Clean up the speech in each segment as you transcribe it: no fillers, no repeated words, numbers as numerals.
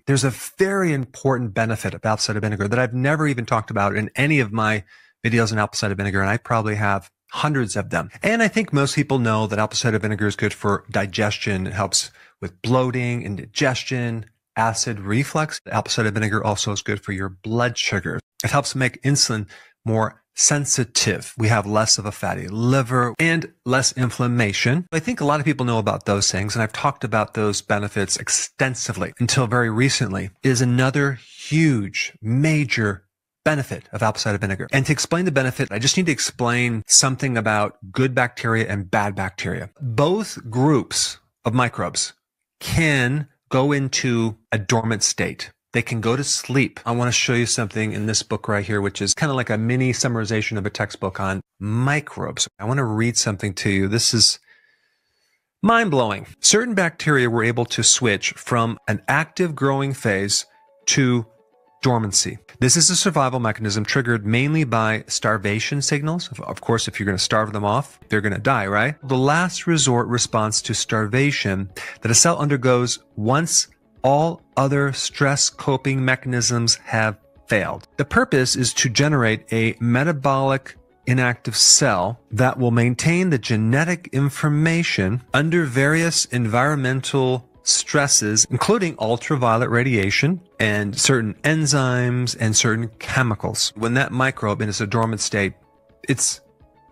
there's a very important benefit of apple cider vinegar that I've never even talked about in any of my videos on apple cider vinegar, and I probably have hundreds of them. And I think most people know that apple cider vinegar is good for digestion. It helps with bloating, indigestion, acid reflux. Apple cider vinegar also is good for your blood sugar. It helps make insulin more sensitive. We have less of a fatty liver and less inflammation. I think a lot of people know about those things, and I've talked about those benefits extensively until very recently. Is another huge, major benefit of apple cider vinegar. And to explain the benefit, I just need to explain something about good bacteria and bad bacteria. Both groups of microbes can go into a dormant state. They can go to sleep. I want to show you something in this book right here, which is kind of like a mini summarization of a textbook on microbes. I want to read something to you. This is mind-blowing. Certain bacteria were able to switch from an active growing phase to dormancy. This is a survival mechanism triggered mainly by starvation signals. Of course, if you're going to starve them off, they're going to die, right? The last resort response to starvation that a cell undergoes once all other stress coping mechanisms have failed. The purpose is to generate a metabolic inactive cell that will maintain the genetic information under various environmental stresses, including ultraviolet radiation and certain enzymes and certain chemicals. When that microbe is in a dormant state, it's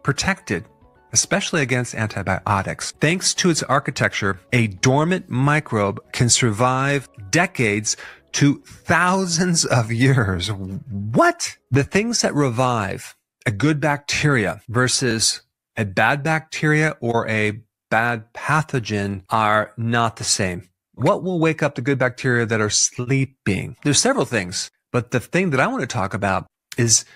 protected, especially against antibiotics. Thanks to its architecture, a dormant microbe can survive decades to thousands of years. What? The things that revive a good bacteria versus a bad bacteria or a bad pathogen are not the same. What will wake up the good bacteria that are sleeping? There's several things, but the thing that I want to talk about is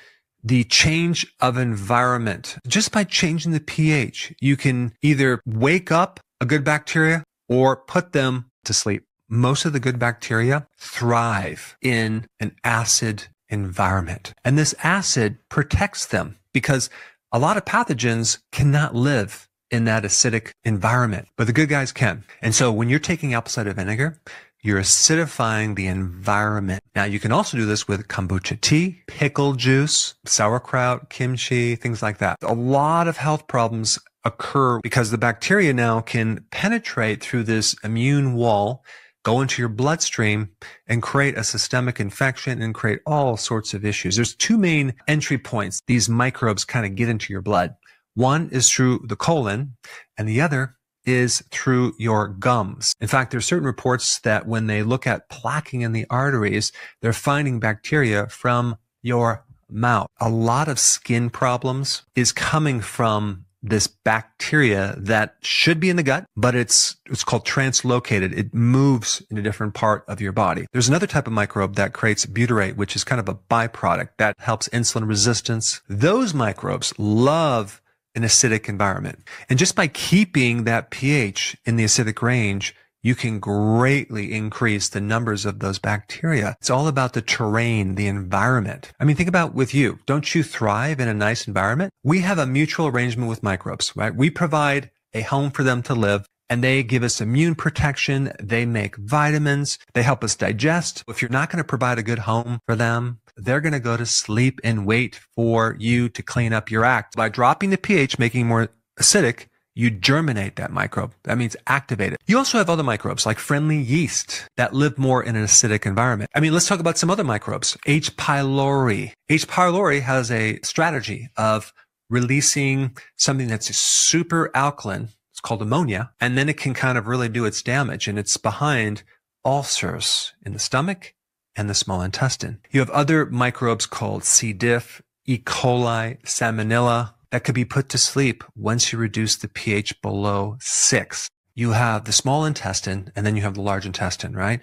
the change of environment. Just by changing the pH, you can either wake up a good bacteria or put them to sleep. Most of the good bacteria thrive in an acid environment, and this acid protects them because a lot of pathogens cannot live in that acidic environment, but the good guys can. And so when you're taking apple cider vinegar, you're acidifying the environment. Now, you can also do this with kombucha tea, pickle juice, sauerkraut, kimchi, things like that. A lot of health problems occur because the bacteria now can penetrate through this immune wall, go into your bloodstream, and create a systemic infection and create all sorts of issues. There's two main entry points these microbes kind of get into your blood. One is through the colon, and the other is through your gums. In fact, there's certain reports that when they look at plaquing in the arteries, they're finding bacteria from your mouth. A lot of skin problems is coming from this bacteria that should be in the gut, but it's called translocated. It moves in a different part of your body. There's another type of microbe that creates butyrate, which is kind of a byproduct that helps insulin resistance. Those microbes love an acidic environment. And just by keeping that pH in the acidic range, you can greatly increase the numbers of those bacteria. It's all about the terrain, the environment. I mean, think about with you. Don't you thrive in a nice environment? We have a mutual arrangement with microbes, right? We provide a home for them to live, and they give us immune protection. They make vitamins. They help us digest. If you're not going to provide a good home for them, they're going to go to sleep and wait for you to clean up your act. By dropping the pH, making it more acidic, you germinate that microbe. That means activate it. You also have other microbes like friendly yeast that live more in an acidic environment. I mean, let's talk about some other microbes. H. pylori. H. pylori has a strategy of releasing something that's super alkaline. It's called ammonia. And then it can kind of really do its damage. And it's behind ulcers in the stomach and the small intestine. You have other microbes called C. diff, E. coli, salmonella that could be put to sleep once you reduce the pH below 6. You have the small intestine, and then you have the large intestine, right?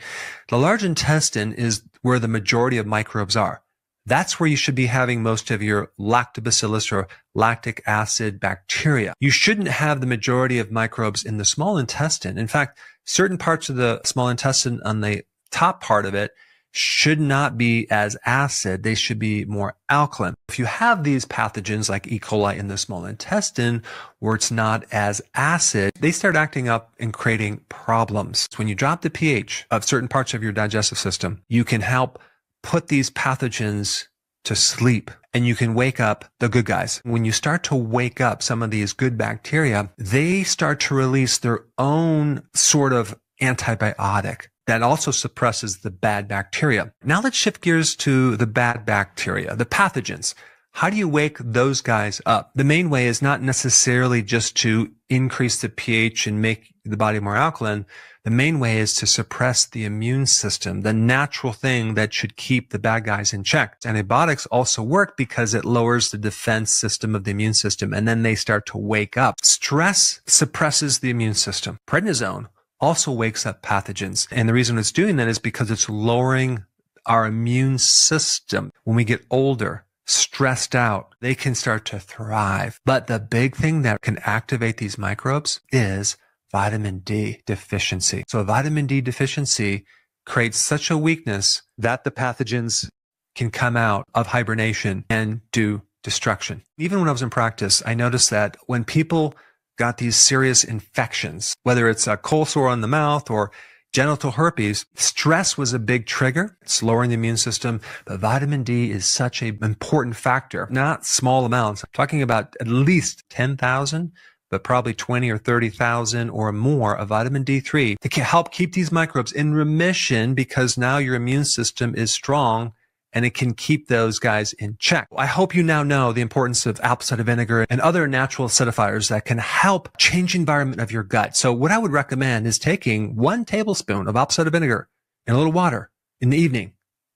The large intestine is where the majority of microbes are. That's where you should be having most of your lactobacillus or lactic acid bacteria. You shouldn't have the majority of microbes in the small intestine. In fact, certain parts of the small intestine on the top part of it should not be as acid. They should be more alkaline. If you have these pathogens like E. coli in the small intestine, where it's not as acid, they start acting up and creating problems. When you drop the pH of certain parts of your digestive system, you can help put these pathogens to sleep, and you can wake up the good guys. When you start to wake up some of these good bacteria, they start to release their own sort of antibiotic that also suppresses the bad bacteria. Now let's shift gears to the bad bacteria, the pathogens. How do you wake those guys up? The main way is not necessarily just to increase the pH and make the body more alkaline. The main way is to suppress the immune system, the natural thing that should keep the bad guys in check. Antibiotics also work because it lowers the defense system of the immune system, and then they start to wake up. Stress suppresses the immune system. Prednisone also wakes up pathogens. And the reason it's doing that is because it's lowering our immune system. When we get older, stressed out, they can start to thrive. But the big thing that can activate these microbes is vitamin D deficiency. So vitamin D deficiency creates such a weakness that the pathogens can come out of hibernation and do destruction. Even when I was in practice, I noticed that when people got these serious infections, whether it's a cold sore on the mouth or genital herpes, stress was a big trigger. It's lowering the immune system, but vitamin D is such an important factor, not small amounts. I'm talking about at least 10,000, but probably 20 or 30,000 or more of vitamin D3 to help keep these microbes in remission, because now your immune system is strong and it can keep those guys in check. I hope you now know the importance of apple cider vinegar and other natural acidifiers that can help change the environment of your gut. So what I would recommend is taking 1 tablespoon of apple cider vinegar in a little water in the evening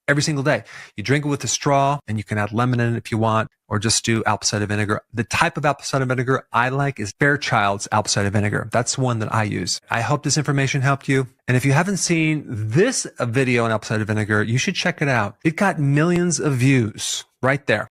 every single day. You drink it with a straw, and you can add lemon in it if you want, or just do apple cider vinegar. The type of apple cider vinegar I like is Fairchild's apple cider vinegar. That's the one that I use. I hope this information helped you. And if you haven't seen this video on apple cider vinegar, you should check it out. It got millions of views right there.